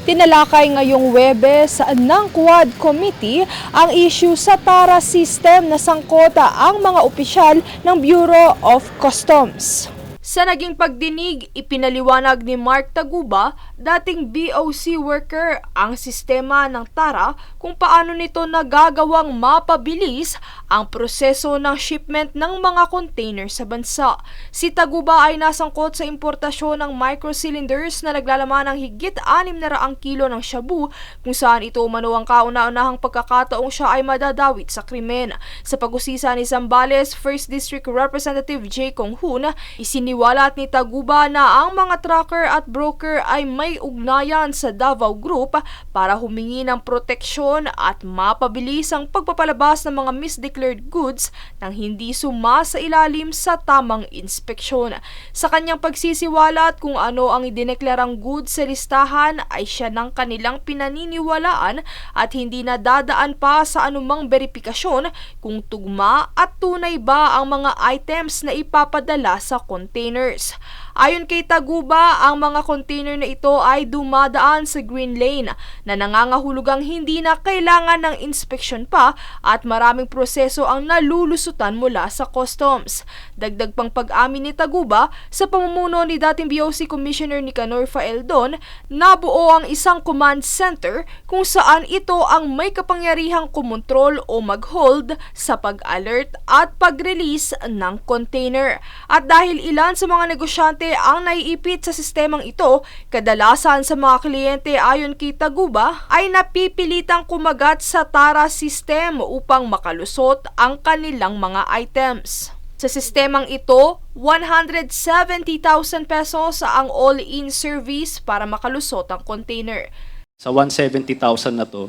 Tinalakay ngayong Huwebes ng Quad Committee ang issue sa TARA system na sangkota ang mga opisyal ng Bureau of Customs. Sa naging pagdinig, ipinaliwanag ni Mark Taguba, dating BOC worker, ang sistema ng TARA kung paano nito nagagawang mapabilis ang proseso ng shipment ng mga container sa bansa. Si Taguba ay nasangkot sa importasyon ng micro-cylinders na naglalaman ng higit 600 kilo ng shabu kung saan ito umano ang kauna-unahang pagkakataong siya ay madadawit sa krimen. Sa pag-usisa ni Zambales, 1st District Representative J. Kong Hoon, isiniwalat ni Taguba na ang mga trucker at broker ay may ugnayan sa Davao Group para humingi ng proteksyon at mapabilis ang pagpapalabas ng mga misdeclared goods nang hindi sumasailalim sa tamang inspeksyon. Sa kanyang pagsisiwalat kung ano ang idineklarang goods sa listahan ay siya ng kanilang pinaniniwalaan at hindi nadadaan pa sa anumang beripikasyon kung tugma at tunay ba ang mga items na ipapadala sa containers. Ayon kay Taguba, ang mga container na ito ay dumadaan sa green lane na nangangahulugang hindi na kailangan ng inspeksyon pa at maraming proseso ang nalulusutan mula sa customs. Dagdag pang pag-amin ni Taguba, sa pamumuno ni dating BOC Commissioner Nicanor Faeldon, nabuo ang isang command center kung saan ito ang may kapangyarihang kumontrol o mag-hold sa pag-alert at pag-release ng container. At dahil ilan sa mga negosyante ang naiipit sa sistemang ito, kadalasan sa mga kliyente ayon kay Taguba ay napipilitang kumagat sa TARA system upang makalusot ang kanilang mga items. Sa sistemang ito, 170,000 pesos ang all-in service para makalusot ang container. Sa 170,000 na to,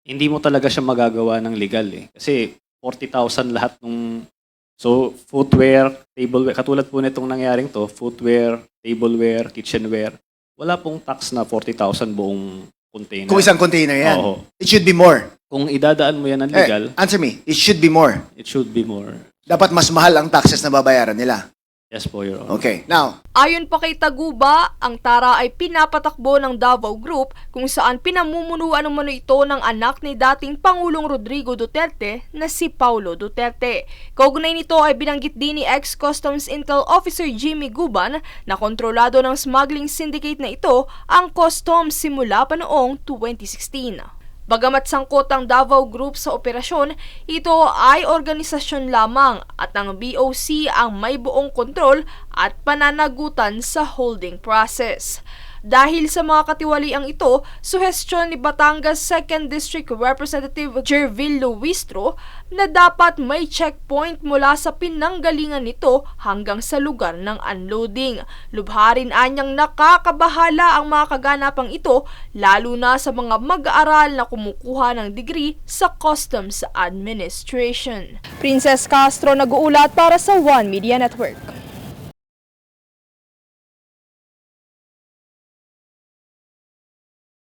hindi mo talaga siya magagawa ng legal eh. Kasi 40,000 lahat ng so, footwear, tableware, katulad po nitong nangyaring to, footwear, tableware, kitchenware, wala pong tax na 40,000 buong container. Kung isang container yan, Oo. it should be more. Kung idadaan mo yan ng legal, Answer me, it should be more. it should be more. Dapat mas mahal ang taxes na babayaran nila. Yes po, Your Honor. Okay, now, Ayon pa kay Taguba, ang TARA ay pinapatakbo ng Davao Group kung saan pinamumunuan umano ito ng anak ni dating Pangulong Rodrigo Duterte na si Paulo Duterte. Kaugnay nito ay binanggit din ni ex-Customs Intel Officer Jimmy Guban na kontrolado ng smuggling syndicate na ito ang customs simula pa noong 2016. Bagamat sangkot ang Davao Group sa operasyon, ito ay organisasyon lamang at ang BOC ang may buong kontrol at pananagutan sa holding process. Dahil sa mga katiwaliang ito, suhestyon ni Batangas 2nd District Representative Jervil Luistro na dapat may checkpoint mula sa pinanggalingan nito hanggang sa lugar ng unloading. Lubharin anyang nakakabahala ang mga kaganapang ito lalo na sa mga mag-aaral na kumukuha ng degree sa Customs Administration. Princess Castro nag-uulat para sa One Media Network.